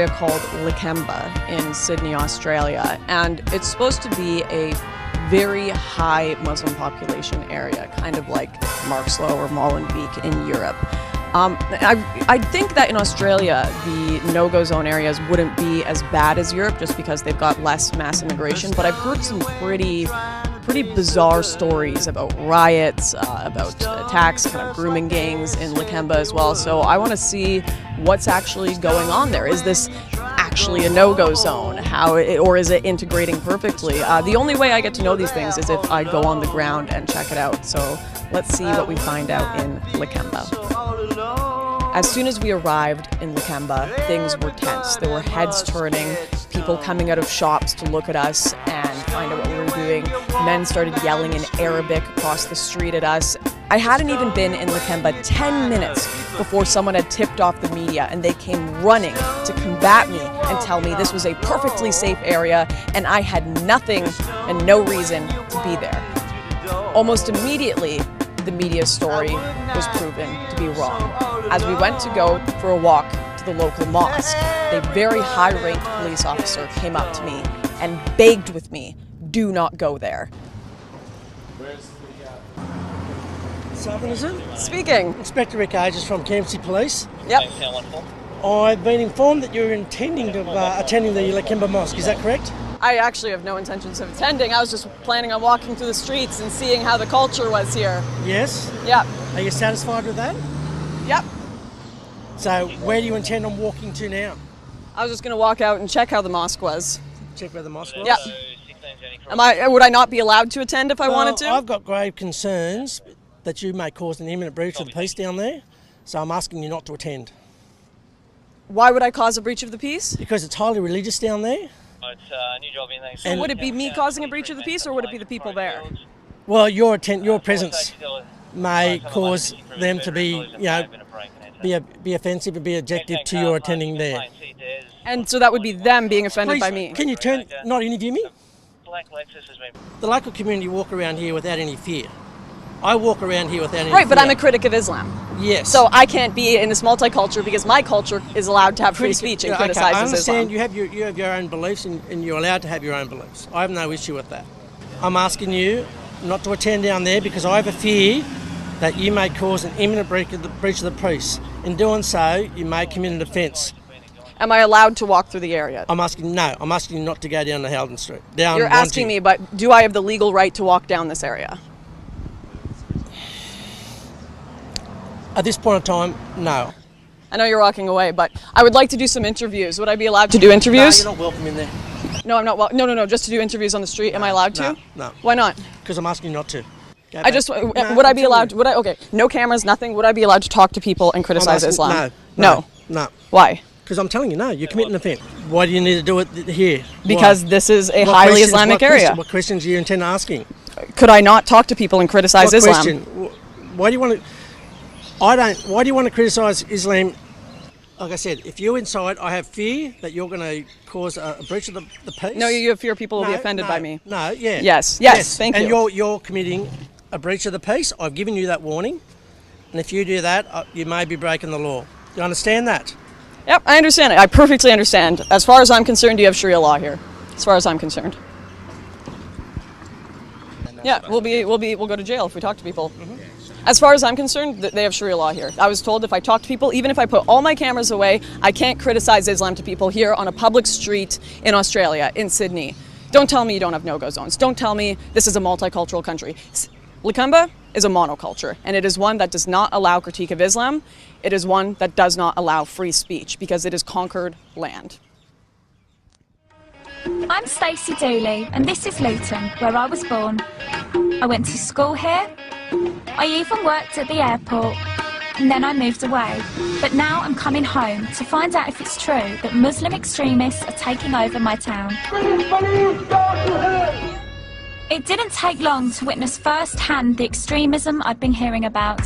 area called Lakemba in Sydney, Australia, and it's supposed to be a very high Muslim population area, kind of like Markslow or Molenbeek in Europe. I think that in Australia, the no-go zone areas wouldn't be as bad as Europe just because they've got less mass immigration, but I've heard some pretty bizarre stories about riots, about attacks, kind of grooming gangs in Lakemba as well. So I want to see what's actually going on there. Is this actually a no-go zone? Or is it integrating perfectly? The only way I get to know these things is if I go on the ground and check it out. So let's see what we find out in Lakemba. As soon as we arrived in Lakemba, things were tense. There were heads turning, people coming out of shops to look at us and find out what we were doing. Men started yelling in Arabic across the street at us. I hadn't even been in Lakemba 10 minutes before someone had tipped off the media, and they came running to combat me and tell me this was a perfectly safe area and I had nothing and no reason to be there. Almost immediately, the media story was proven to be wrong. As we went to go for a walk to the local mosque, a very high-ranked police officer came up to me and begged with me, do not go there. Southernism? Speaking. Inspector Rick Ages from Campsie Police. Yep. I've been informed that you're intending to attending the Lakemba Mosque, is that correct? I actually have no intentions of attending. I was just planning on walking through the streets and seeing how the culture was here. Yes? Yep. Are you satisfied with that? Yep. So where do you intend on walking to now? I was just going to walk out and check how the mosque was. Check where the mosque was? Yep. Would I not be allowed to attend if I wanted to? I've got grave concerns that you may cause an imminent breach of the peace down there, so I'm asking you not to attend. Why would I cause a breach of the peace? Because it's highly religious down there. So would it be me causing a breach of the peace, or would it be the people there? Well, your presence may cause them to be, be offensive and be objective to your attending there. And so that would be them being offended by me. Can you not interview me? The local community walk around here without any fear. I walk around here without any fear. Right, but I'm a critic of Islam. Yes. So I can't be in this multiculture because my culture is allowed to have free speech and criticizes Islam. I understand you have your own beliefs and you're allowed to have your own beliefs. I have no issue with that. I'm asking you not to attend down there because I have a fear that you may cause an imminent breach of the peace. In doing so, you may commit an offence. Am I allowed to walk through the area? I'm asking you not to go down the Haldon Street. You're asking me, but do I have the legal right to walk down this area? At this point in time, no. I know you're walking away, but I would like to do some interviews. Would I be allowed to do interviews? No, you're not welcome in there. No, I'm not. No, just to do interviews on the street. Am I allowed to? No. Why not? Because I'm asking you not to. Would I be allowed? Okay, no cameras, nothing. Would I be allowed to talk to people and criticize Islam? No. Why? Because I'm telling you, no, you're committing an offence. Why do you need to do it here? Because this is a highly Islamic area. What questions do you intend asking? Could I not talk to people and criticize Islam? Question? Why do you want to? Why do you want to criticise Islam? Like I said, if you're inside, I have fear that you're going to cause a breach of the peace. No, you have fear people will be offended by me. No, yeah. Yes, thank you. And you're committing a breach of the peace. I've given you that warning. And if you do that, you may be breaking the law. Do you understand that? Yep, I understand it. I perfectly understand. As far as I'm concerned, you have Sharia law here. As far as I'm concerned. Yeah, we'll go to jail if we talk to people. Mm-hmm. As far as I'm concerned, they have Sharia law here. I was told if I talk to people, even if I put all my cameras away, I can't criticize Islam to people here on a public street in Australia, in Sydney. Don't tell me you don't have no-go zones. Don't tell me this is a multicultural country. Lakemba is a monoculture, and it is one that does not allow critique of Islam. It is one that does not allow free speech because it is conquered land. I'm Stacey Dooley, and this is Luton, where I was born. I went to school here. I even worked at the airport, and then I moved away. But now I'm coming home to find out if it's true that Muslim extremists are taking over my town. It didn't take long to witness firsthand the extremism I'd been hearing about.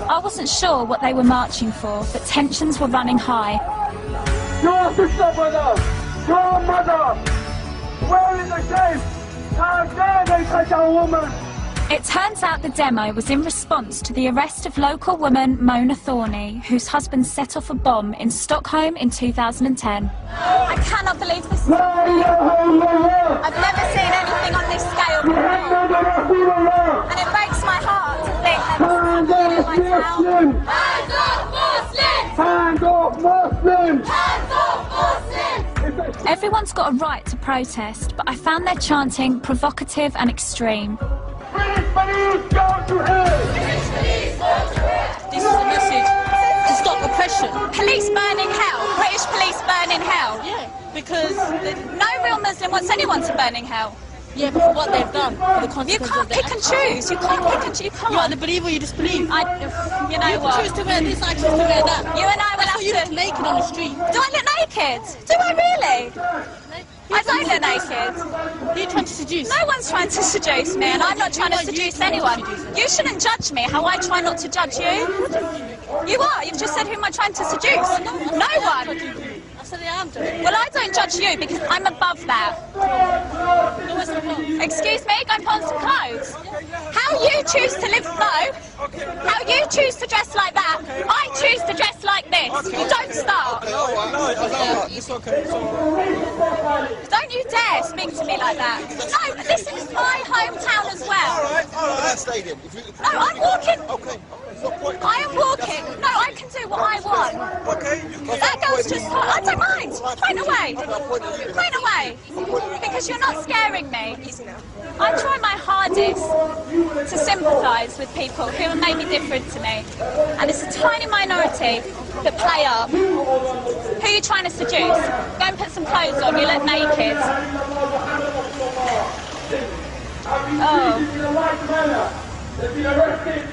I wasn't wasn't sure what they were marching for, but tensions were running high. Your sister, brother! Your mother! Where is the shame? How dare they touch our woman? It turns out the demo was in response to the arrest of local woman Mona Thorney, whose husband set off a bomb in Stockholm in 2010. I cannot believe this. I've never seen anything on this scale before. And it breaks my heart to think that this is happening in my town. Hands off Muslims! Hands off Muslims! Hands off Muslims! Everyone's got a right to protest, but I found their chanting provocative and extreme. British police, go to hell! This is a message to stop oppression. Police burning hell. British police burning hell. Yeah, because No real Muslim wants anyone to burn in hell. yeah, but for what they've done, for the You consequences can't of their pick and actions. choose. You can't pick and choose. You You can't. either believe or you disbelieve. You know You what? choose to wear this, I choose to wear that. You and I will That's why you have look to. naked on the street. Do I look naked? Do I really? I don't look naked. Who are you trying to seduce? No one's trying to seduce me, and I'm not trying to seduce anyone. You shouldn't judge me how I try not to judge you. You are. You've just said who am I trying to seduce? No one. I said I am doing. Well, I don't judge you because I'm above that. No, it's not. Excuse me, go and put on some clothes. How you choose to live, how you choose to dress like that, I choose to dress like this. You don't start. It's okay. Don't you dare speak to me like that. No, this is my hometown as well. No, I'm walking. I am walking. No, I can do what I want. That girl's just, I don't mind. Point away. Point away. Because you're not scaring me. I try my hardest to sympathise with people who are maybe different to me. And it's a tiny minority that play up. Who are you trying to seduce? Go and put some clothes on, you look naked. Oh. They've been arrested.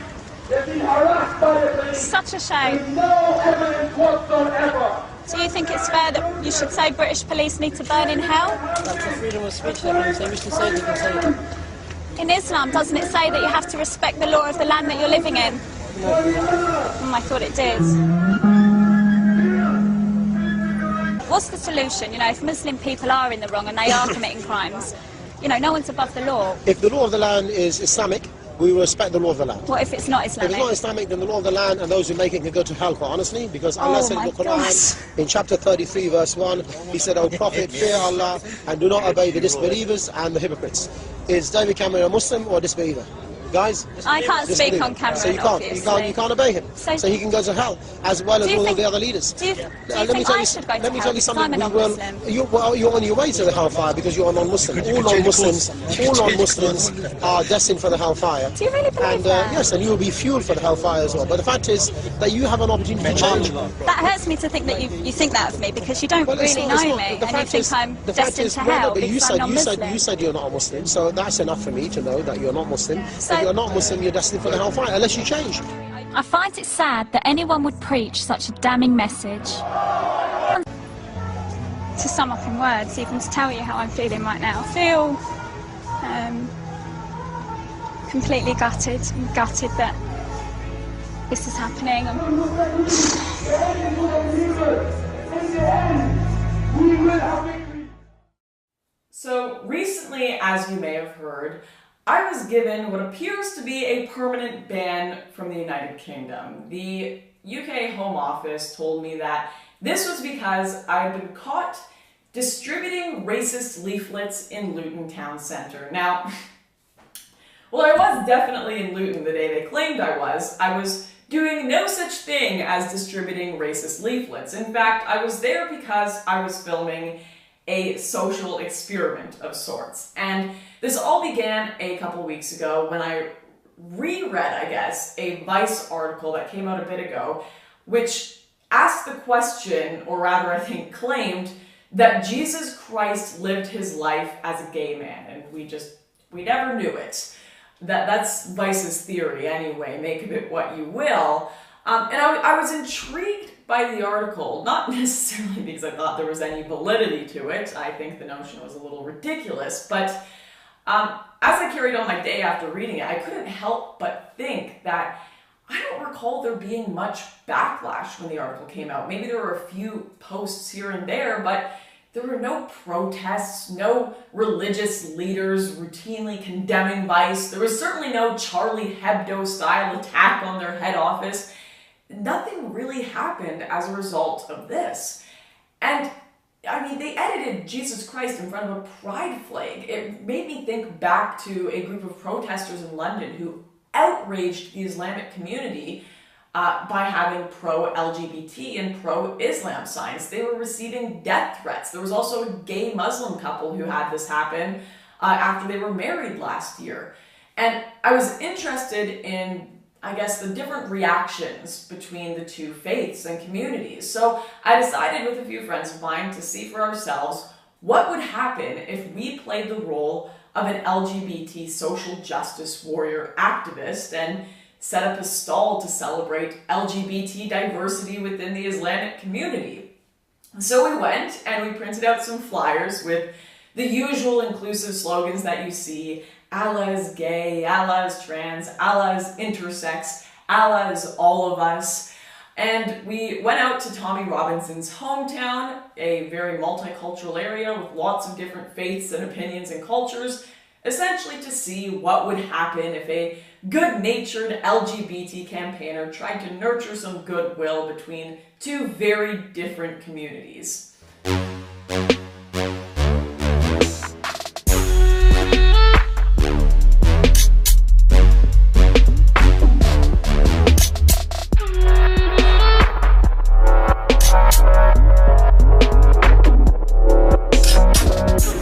They've been harassed by the police. Such a shame. No evidence whatsoever. Do you think it's fair that you should say British police need to burn in hell? That's the freedom of speech. They can say, wish to say, they can say it. In Islam, doesn't it say that you have to respect the law of the land that you're living in? I thought it did. What's the solution? You know, if Muslim people are in the wrong and they are committing crimes, you know, no one's above the law. If the law of the land is Islamic, we will respect the law of the land. What if it's not If Islamic? it's not Islamic, then the law of the land and those who make it can go to hell, quite honestly, because Allah said in the Quran, in chapter 33, verse 1, He said, O Prophet, fear Allah and do not obey the disbelievers and the hypocrites. Is David Cameron a Muslim or a disbeliever? Guys, I can't speak disbeliever. on camera, So you can't obey him. So he can go to hell, as well as Do you all think- the other leaders. Do you think I should go to Let me hell tell you because something. I'm a We will, non-Muslim? you're on your way to the hellfire because you're a non-Muslim. All non-Muslims are destined for the hellfire. Do you really believe And that? yes, and you will be fueled for the hellfire as well. But the fact is that you have an opportunity to change. That hurts me to think that you think that of me because you don't Well, it's really not- it's know not. me The and you fact think is- I'm the fact destined is- to no, hell but because I'm non-Muslim. you said you're not a Muslim, so that's enough for me to know that you're not Muslim. So- If you're not Muslim, you're destined for the hellfire, unless you change. I find it sad that anyone would preach such a damning message. To sum up in words, even to tell you how I'm feeling right now, I feel completely gutted. I'm gutted that this is happening. So recently, as you may have heard, I was given what appears to be a permanent ban from the United Kingdom. The UK Home Office told me that this was because I had been caught distributing racist leaflets in Luton Town Centre. Now, well, I was definitely in Luton the day they claimed I was doing no such thing as distributing racist leaflets. In fact, I was there because I was filming a social experiment of sorts. And this all began a couple weeks ago when I reread, I guess, a Vice article that came out a bit ago, which asked the question, or rather I think claimed, that Jesus Christ lived his life as a gay man, and we never knew it. That's Vice's theory anyway, make of it what you will. And I was intrigued by the article, not necessarily because I thought there was any validity to it. I think the notion was a little ridiculous, but as I carried on my day after reading it, I couldn't help but think that I don't recall there being much backlash when the article came out. Maybe there were a few posts here and there, but there were no protests, no religious leaders routinely condemning vice. There was certainly no Charlie Hebdo-style attack on their head office. Nothing really happened as a result of this. And I mean, they edited Jesus Christ in front of a pride flag. It made me think back to a group of protesters in London who outraged the Islamic community by having pro-LGBT and pro-Islam signs. They were receiving death threats. There was also a gay Muslim couple who had this happen after they were married last year. And I was interested in, I guess, the different reactions between the two faiths and communities. So I decided with a few friends of mine to see for ourselves what would happen if we played the role of an LGBT social justice warrior activist and set up a stall to celebrate LGBT diversity within the Islamic community. So we went and we printed out some flyers with the usual inclusive slogans that you see: Allah is gay, Allah is trans, Allah is intersex, Allah is all of us. And we went out to Tommy Robinson's hometown, a very multicultural area with lots of different faiths and opinions and cultures, essentially to see what would happen if a good-natured LGBT campaigner tried to nurture some goodwill between two very different communities.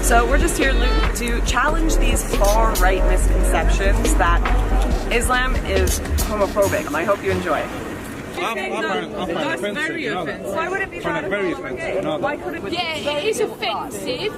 So we're just here to challenge these far-right misconceptions that Islam is homophobic. I hope you enjoy. That's very offensive. Why would it be bad? Very offensive. No. Why could it be? Yeah, it is offensive.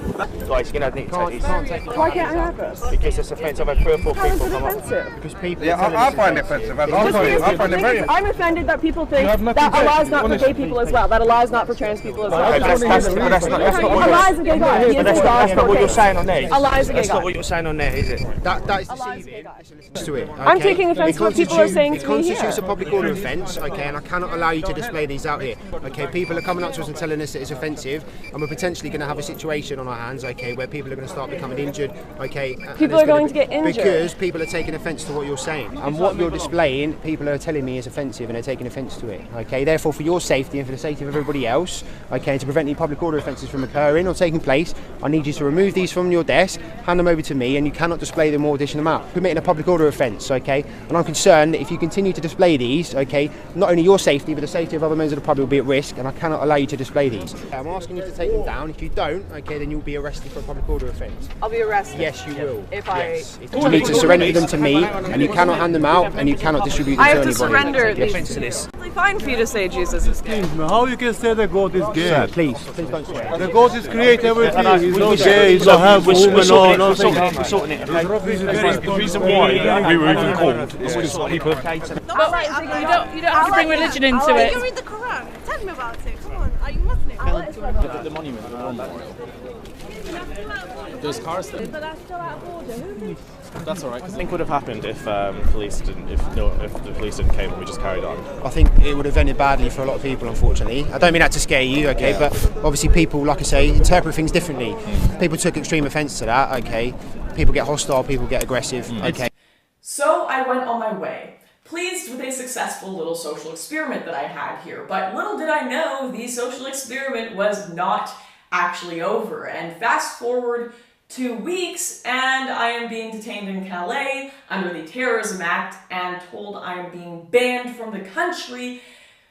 Guys, you know, can't take it. Why can't I have this? Because it's offensive. I've had 3 or 4 How is people it come offensive? up. Because people. Yeah, I find it offensive. I find it very. I'm offended that people think that Allah is not for gay people as well, that Allah is not for trans people as well. That's not Allah is a gay God. He is that's not what you're saying on there. Allah is a gay That's not God. what you're saying on there, is it? That is deceiving. To it, okay? I'm taking offense to what people are saying to me here. It constitutes a public order offence, okay, and I cannot allow you to display these out here. Okay, people are coming up to us and telling us that it's offensive, and we're potentially going to have a situation on our hands, okay, where people are going to start becoming injured, okay. People are going to get injured because people are taking offence to what you're saying, and what you're displaying, people are telling me is offensive, and they're taking offence to it. Okay, therefore, for your safety and for the safety of everybody else, okay, to prevent any public order offences from occurring or taking place, I need you to remove these from your desk, hand them over to me, and you cannot display them or dish them out, committing a public order offence. Okay, and I'm concerned that if you continue to display these, okay, not only your safety but the safety of other members of the public will be at risk, and I cannot allow you to display these. I'm asking you to take them down. If you don't, okay, then you'll be arrested for a public order offence. I'll be arrested. Yes, you will. If you need to surrender them to me, and you cannot hand them out, and you cannot distribute them to anybody. I have to surrender these. Yes. It's fine for you to say Jesus is gay. How you can say that God is gay? Sir, please don't swear. The God is create everything. He's not gay. He's not have woman or nothing. The reason why we were even called is because people. You don't have to bring religion into it. You read the Quran. Tell me about it. Come on. Are you Muslim? The monument. There's cars there. But that's still out of order. Who That's all right. I think would have happened if the police didn't came and we just carried on. I think it would have ended badly for a lot of people, unfortunately. I don't mean that to scare you, okay, but obviously people, like I say, interpret things differently. People took extreme offence to that, okay. People get hostile, people get aggressive, okay. So I went on my way, pleased with a successful little social experiment that I had here. But little did I know the social experiment was not actually over. And fast forward 2 weeks, and I am being detained in Calais under the Terrorism Act and told I am being banned from the country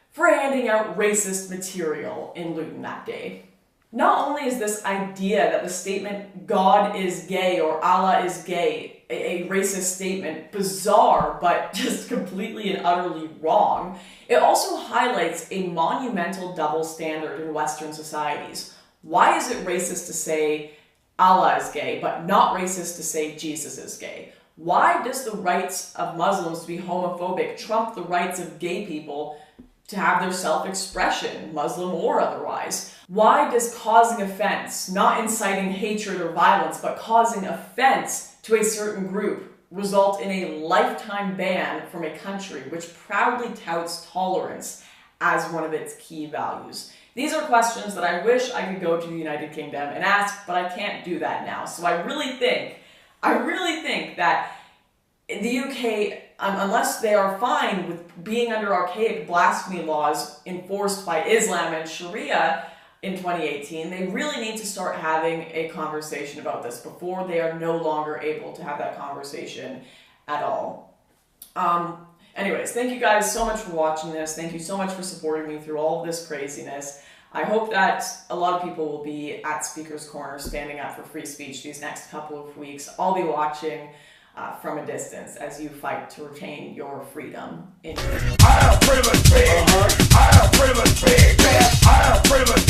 for handing out racist material in Luton that day. Not only is this idea that the statement God is gay or Allah is gay a racist statement bizarre, but just completely and utterly wrong, it also highlights a monumental double standard in Western societies. Why is it racist to say Allah is gay, but not racist to say Jesus is gay? Why does the rights of Muslims to be homophobic trump the rights of gay people to have their self-expression, Muslim or otherwise? Why does causing offense, not inciting hatred or violence, but causing offense to a certain group, result in a lifetime ban from a country which proudly touts tolerance as one of its key values? These are questions that I wish I could go to the United Kingdom and ask, but I can't do that now. So I really think that in the UK, unless they are fine with being under archaic blasphemy laws enforced by Islam and Sharia in 2018, they really need to start having a conversation about this before they are no longer able to have that conversation at all. Anyways, thank you guys so much for watching this. Thank you so much for supporting me through all of this craziness. I hope that a lot of people will be at Speaker's Corner standing up for free speech these next couple of weeks. I'll be watching from a distance as you fight to retain your freedom in I am pretty much big. I am pretty much big. I am pretty much